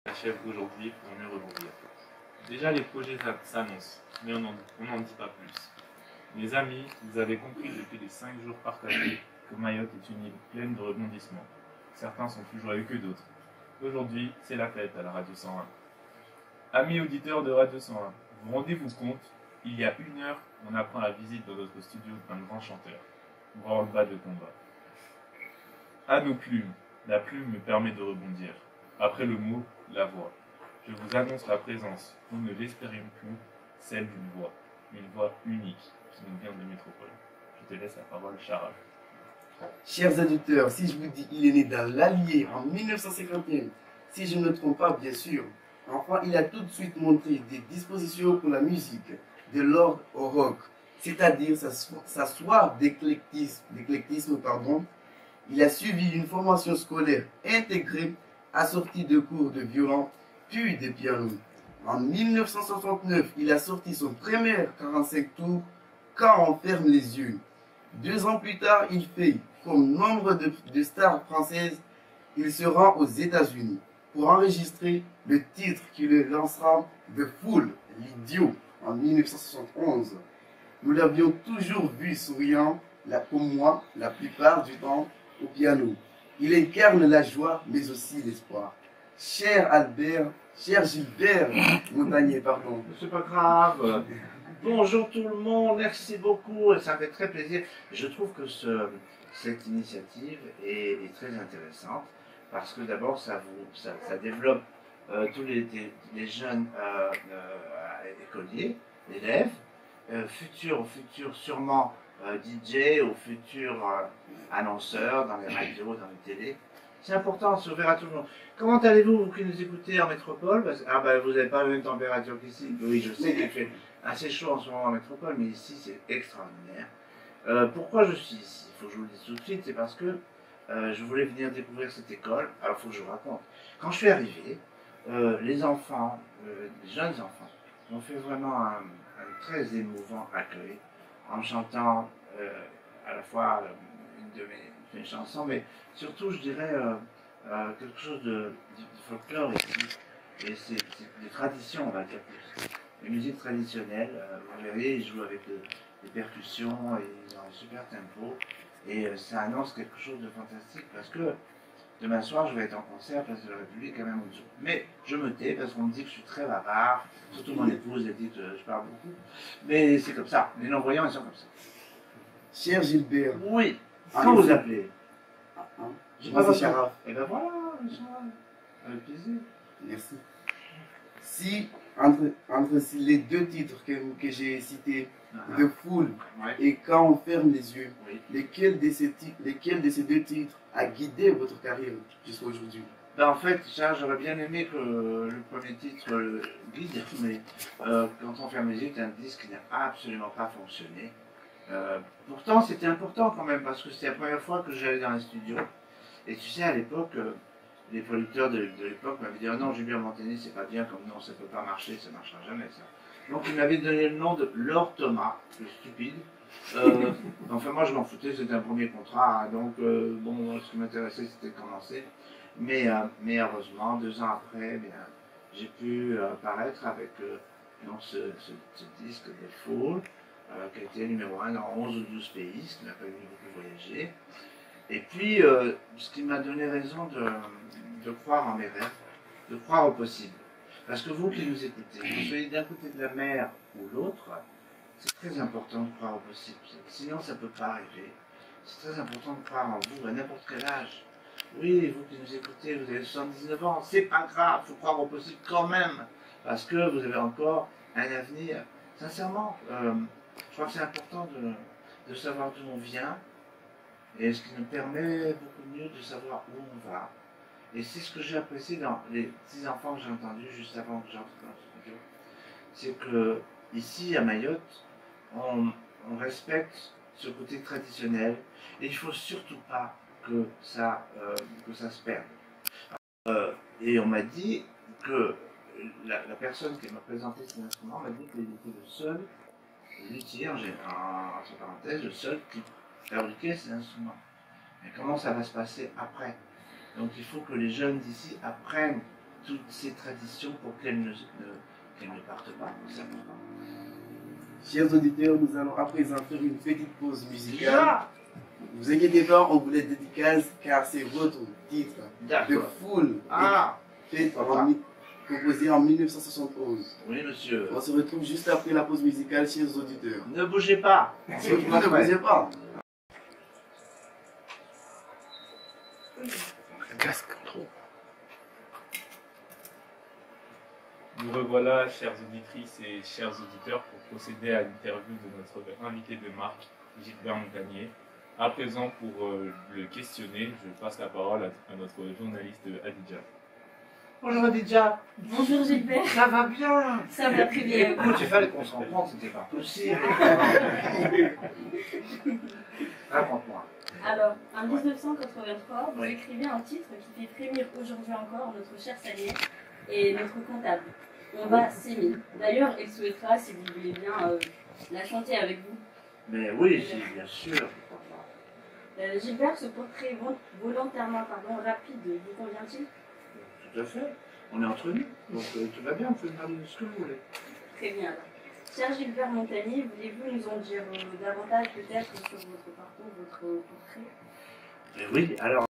s'achève aujourd'hui pour mieux rebondir. Déjà les projets s'annoncent, mais on n'en dit pas plus. Mes amis, vous avez compris depuis les 5 jours partagés que Mayotte est une île pleine de rebondissements. Certains sont plus joyeux que d'autres. Aujourd'hui, c'est la fête à la Radio 101. Amis auditeurs de Radio 101, vous rendez-vous compte, il y a 1 heure, on apprend la visite dans notre studio d'un grand chanteur, branle-bas de combat. À nos plumes, la plume me permet de rebondir. Après le mot, la voix. Je vous annonce la présence, nous ne l'espérions plus, celle une voix unique qui nous vient de métropole. Je te laisse la parole, Chara. Chers auditeurs, si je vous dis il est né dans l'Allier en 1951, si je ne me trompe pas bien sûr, enfin il a tout de suite montré des dispositions pour la musique, de l'ordre au rock, c'est-à-dire sa soif d'éclectisme. Il a suivi une formation scolaire intégrée, assortie de cours de violon, puis de piano. En 1969, il a sorti son premier 45 tours, Quand on ferme les yeux. 2 ans plus tard, il fait, comme nombre de stars françaises, il se rend aux États-Unis pour enregistrer le titre qui le lancera The Fool, l'idiot, en 1971. Nous l'avions toujours vu souriant, comme moi, la plupart du temps, au piano. Il incarne la joie, mais aussi l'espoir. Cher Gilbert Montagnier, pardon. C'est pas grave. Bonjour tout le monde, merci beaucoup, ça fait très plaisir. Je trouve que cette initiative est très intéressante parce que d'abord ça développe tous les jeunes écoliers, élèves, futurs sûrement DJ ou futurs annonceurs dans les radios, dans les télés. C'est important, c'est ouvert à tout le monde. Comment allez-vous, vous qui nous écoutez en métropole? Vous n'avez pas la même température qu'ici. Oui, je sais qu'il fait assez chaud en ce moment en métropole, mais ici c'est extraordinaire. Pourquoi je suis ici? Il faut que je vous le dise tout de suite, c'est parce que je voulais venir découvrir cette école. Alors il faut que je vous raconte. Quand je suis arrivé, les enfants, les jeunes enfants, m'ont fait vraiment un très émouvant accueil en chantant à la fois une de mes chansons, mais surtout je dirais quelque chose de folklore ici. Et c'est des traditions, on va dire plus. Les musiques traditionnelles, vous verrez, ils jouent avec des percussions et ils ont un super tempo. Et ça annonce quelque chose de fantastique parce que demain soir, je vais être en concert à Place de la République à Mamoudzou. Mais je me tais parce qu'on me dit que je suis très bavard, surtout mon épouse, elle dit que je parle beaucoup. Mais c'est comme ça, les non-voyants, ils sont comme ça. Cher Gilbert. Oui, comment vous appelez? J'ai pas votre Charaf. Et ben voilà, avec plaisir. Merci. Si, entre les 2 titres que j'ai cités, The Fool et Quand on ferme les yeux, lequel de ces 2 titres a guidé votre carrière jusqu'à aujourd'hui? En fait, j'aurais bien aimé que le premier titre guide, mais Quand on ferme les yeux, c'est un disque qui n'a absolument pas fonctionné. Pourtant, c'était important quand même, parce que c'était la première fois que j'allais dans les studios. Et tu sais, à l'époque, les producteurs de l'époque m'avaient dit « Oh non, Gilbert Montagnier, c'est pas bien, comme non, ça peut pas marcher, ça marchera jamais, ça. » Donc, ils m'avaient donné le nom de Lord Thomas, le stupide. Enfin, moi, je m'en foutais, c'était un premier contrat, hein, donc, bon, ce qui m'intéressait, c'était de commencer. Mais heureusement, 2 ans après, bien, j'ai pu apparaître avec ce disque de Fool, qui a été numéro 1 dans 11 ou 12 pays, ce qui n'a pas eu beaucoup voyager. Et puis, ce qui m'a donné raison de croire en mes rêves, de croire au possible. Parce que vous qui nous écoutez, que vous soyez d'un côté de la mer ou l'autre, c'est très important de croire au possible. Sinon, ça ne peut pas arriver. C'est très important de croire en vous à n'importe quel âge. Oui, vous qui nous écoutez, vous avez 79 ans, c'est pas grave, il faut croire au possible quand même. Parce que vous avez encore un avenir. Sincèrement, je crois que c'est important de savoir d'où on vient. Et ce qui nous permet beaucoup mieux de savoir où on va. Et c'est ce que j'ai apprécié dans les petits enfants que j'ai entendus juste avant que j'entre dans le studio. C'est que ici à Mayotte, on respecte ce côté traditionnel et il ne faut surtout pas que ça se perde. Et on m'a dit que la personne qui m'a présenté cet instrument m'a dit qu'il était le seul luthier, entre parenthèses, le seul qui fabriquait ces instruments. Mais comment ça va se passer après? Donc il faut que les jeunes d'ici apprennent toutes ces traditions pour qu'elles ne partent pas, tout simplement. Chers auditeurs, nous allons à présent faire une petite pause musicale. Déjà. Ne vous inquiétez pas, on vous les dédicace car c'est votre titre de D'accord. Fool, Ah, composé en 1971. oui, monsieur. On se retrouve juste après la pause musicale, chers auditeurs. Ne bougez pas. Surtout ne bougez pas. Casque trop. Nous revoilà, chères auditrices et chers auditeurs, pour procéder à l'interview de notre invité de marque, Gilbert Montagnier. À présent, pour le questionner, je passe la parole à notre journaliste Adidja. Bonjour Adidja. Bonjour Gilbert, Ça va bien. ça va très bien. Écoute, il fallait qu'on se rencontre, c'était pas possible. Raconte-moi. Alors, en 1983, vous Oui. écrivez un titre qui fait frémir aujourd'hui encore notre cher Salier et notre comptable. On va s'aimer. D'ailleurs, il souhaitera, si vous voulez bien, la chanter avec vous. Mais oui, bien sûr. Gilbert, ce portrait volontairement rapide, vous convient-il? Tout à fait. On est entre nous. Donc tout va bien, vous pouvez parler de ce que vous voulez. Très bien. Alors. Cher Gilbert Montagnier, voulez-vous nous en dire davantage peut-être sur votre parcours, votre portrait? Oui, alors.